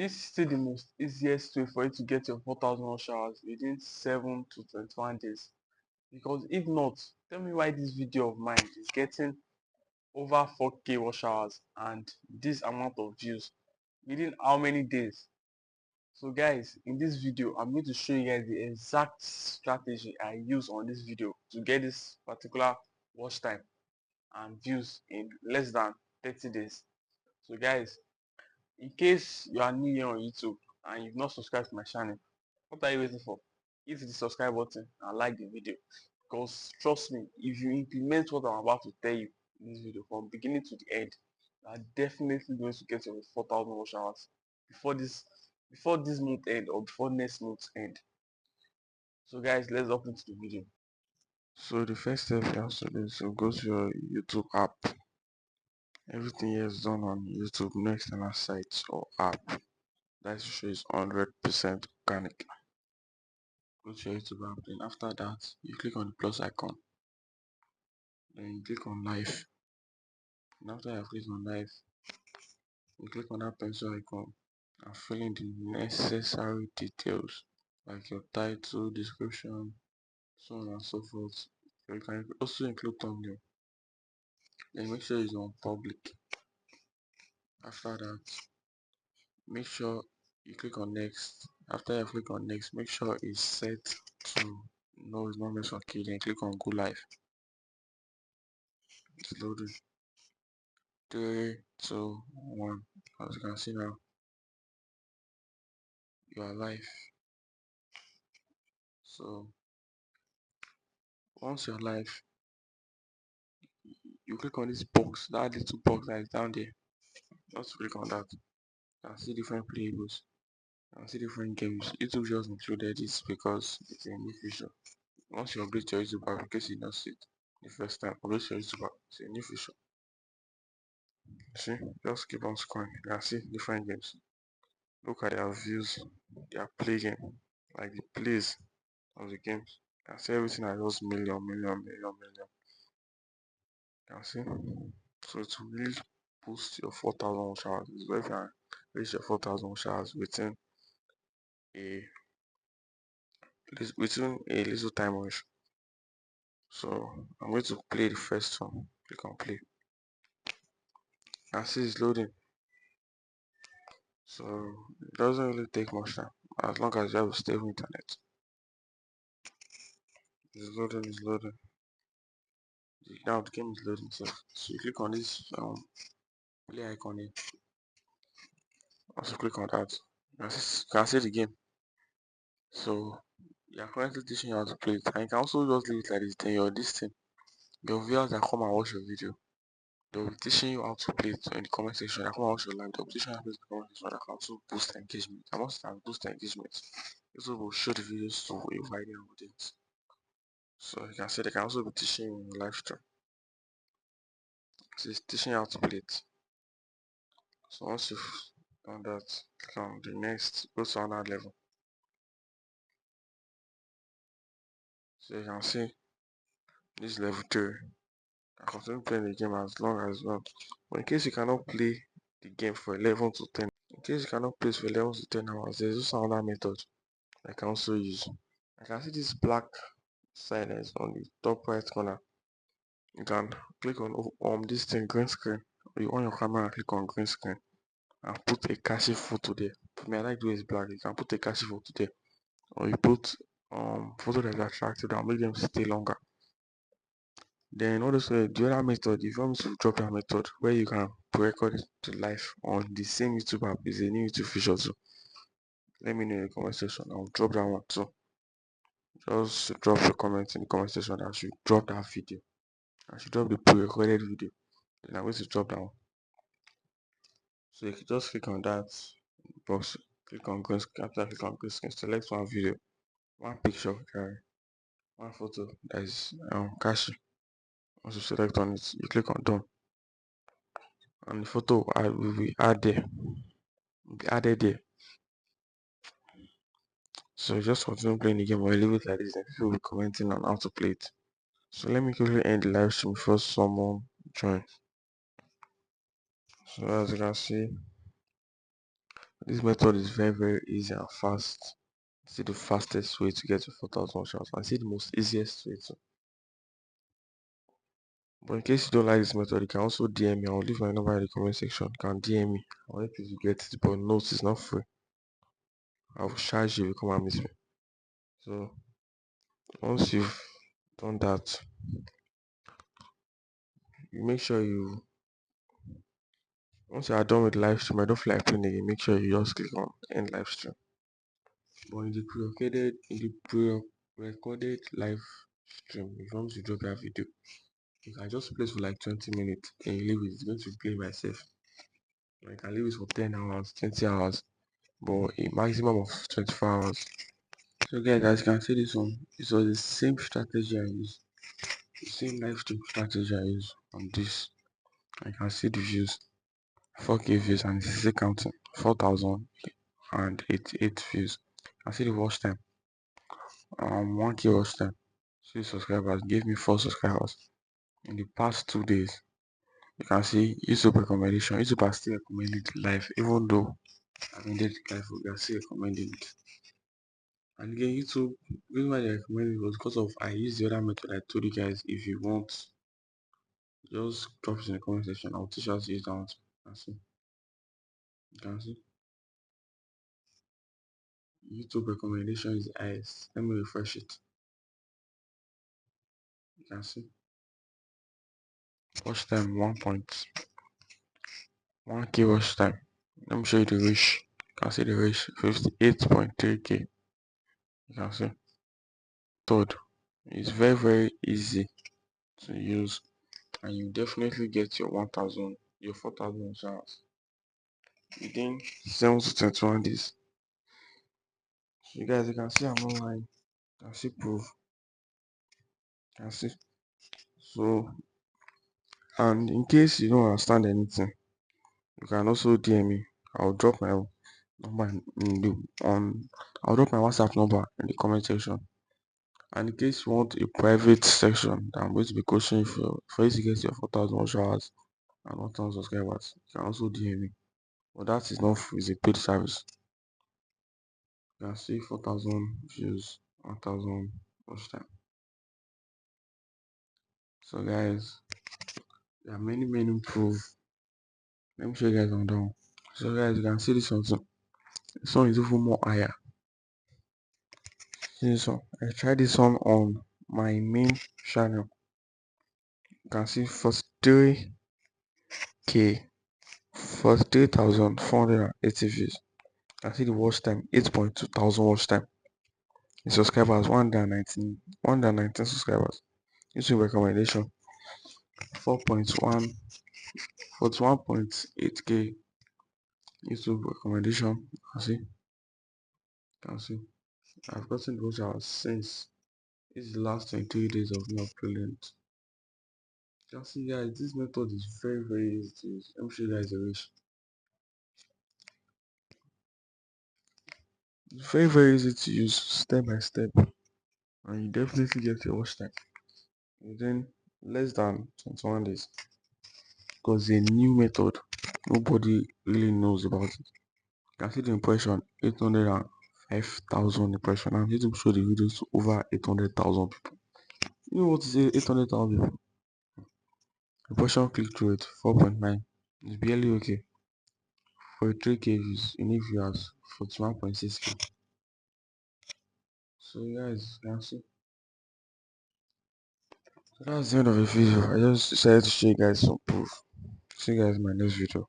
This is still the most easiest way for you to get your 4,000 watch hours within 7 to 21 days. Because if not, tell me why this video of mine is getting over 4k watch hours and this amount of views within how many days. So guys, in this video I'm going to show you guys the exact strategy I use on this video to get this particular watch time and views in less than 30 days. So guys, in case you are new here on YouTube and you've not subscribed to my channel, what are you waiting for? Hit the subscribe button and like the video, because trust me, if you implement what I'm about to tell you in this video from beginning to the end, you are definitely going to get your 4,000 watch hours before this month end or before next month end. So guys, let's hop into the video. So the first step you have to do is to go to your YouTube app. Everything here is done on YouTube, no external sites or app. That show is 100% organic. Go to your YouTube app, then after that you click on the plus icon, then you click on live, and after you have clicked on live, you click on that pencil icon and fill in the necessary details like your title, description, so on and so forth. You can also include thumbnail, then make sure it's on public. After that, make sure you click on next. After you click on next, make sure it's set to no, it's not meant for key, then click on go live. It's loading. 3, 2, 1. As you can see now, you are live. So once you're live, you click on this box, that little box that is down there. Just click on that. You can see different playables. You can see different games. YouTube just included this because it's a new feature. Once you update your YouTube app, in case you don't see it the first time, update your YouTube app. It's a new feature. See, just keep on scrolling. You can see different games. Look at their views, their play game, like the plays of the games. You can see everything at just million. You can see. So to really boost your 4,000 watch hours, it's very fine. Reach your 4,000 watch hours a within a little time range. So I'm going to play the first one. Click on play. And see it's loading. So it doesn't really take much time as long as you have a stable internet. It's loading, it's loading. Now the game is loading itself. So you click on this play icon here. Also click on that. You can see the game. So you are currently teaching you how to play it, and you can also just leave it like this. Then your viewers that come and watch your video, they'll be teaching you how to play it in the comment section. They come and watch your live, they'll be teaching you how to play it in the comment section. That can also boost engagement. And once that boost engagement, this will show the videos to a wider audience. So you can see they can also be teaching you in live stream. So it's teaching you how to play it. So once you've done that, click on the next, go to another level. So you can see this level 3. I continue playing the game as long as well. But in case you cannot play the game for 11 to 10, in case you cannot play for 11 to 10 hours, there's also another method I can also use. I can see this black silence on the top right corner. You can click on this thing, green screen. You on your camera and click on green screen and put a caching photo there. For me, I like the way it's black. You can put a caching photo there, or you put photo that's attractive that make them stay longer. Then also the other method, if you want me to drop that method where you can record it to live on the same YouTube app, is a new YouTube feature too. Let me know in the comment section. I'll drop that one too. Just drop your comment in the comment section that I should drop that video. I should drop the pre-recorded video. Then I'm going to drop that one. So you can just click on that box, click on green screen. After click on green screen, select one video, one picture, one photo that is caching. Once you select on it, you click on done, and the photo will be added there. So just continue playing the game or leave it like this, and people will be commenting on how to play it. So let me quickly end the live stream before someone joins. So as you can see, This method is very easy and fast. See the fastest way to get to 4,000 shots and see the most easiest way to. But in case you don't like this method, you can also DM me. I'll leave my number in the comment section. You can DM me. I'll help you to get it, but notes is not free. I will charge you if you come and meet me. So once you've done that, you make sure you once you are done with live stream, I don't feel like playing again. Make sure you just click on end live stream. But in the pre-recorded live stream, if you want to drop that video, you can just play it for like 20 minutes and you leave it. It's going to play myself. I can leave it for 10 hours, 20 hours, but a maximum of 24 hours. So guys, as you can see this one, it was the same strategy I used, the same live stream strategy I used on this. I can see the views, 4K views, and it's still counting, 4,088 views. I see the watch time, 1K watch time, 6 subscribers gave me 4 subscribers in the past 2 days. You can see YouTube recommendation. YouTube has still recommended live, even though I've ended the live, we are still recommending it. And again, YouTube, the reason why they recommend it was because of I used the other method I told you guys. If you want, just drop it in the comment section. I'll teach you how to use that one. You can see YouTube recommendation is the highest. Let me refresh it. You can see watch time 1.1K watch time. Let me show you the reach. You can see the reach 58.3K. You can see third. It's very easy to use, and you definitely get your 4,000 shares within 7 to 21 days. So you guys, you can see I'm online. You can see proof. You can see. So, and in case you don't understand anything, you can also DM me. I'll drop my number I'll drop my WhatsApp number in the comment section. And in case you want a private section that I'm going to be coaching for you to get your 4,000 showers and 1,000 subscribers, you can also DM me. But that is not free, it's a paid service. You can see 4,000 views, 1,000 watch time. So guys, there are many proof. Let me show you guys on down. So guys, you can see this one too. This one is even more higher. See this one. I tried this one on my main channel. You can see 43K, 43,480 views. You can see the watch time, 8.2 thousand watch time. The subscribers, 119 subscribers. YouTube recommendation, 4.1, 41.8K. YouTube recommendation. You can see. I've gotten those hours since this is the last 23 days of me uploading it. You can see guys, this method is very easy to use. Let me show you guys the wish. It's very easy to use, step by step, and you definitely get your watch time within less than 21 days, because a new method, nobody really knows about it. You can see the impression, 805,000 impression. I'm here to show the videos to over 800,000 people. You know what is 800,000 people? Impression click-through rate 4.9. It's barely okay. For 3K views, you need viewers 41.6K. So guys, you can see. So that's the end of the video. I just decided to show you guys some proof. See you guys in my next video.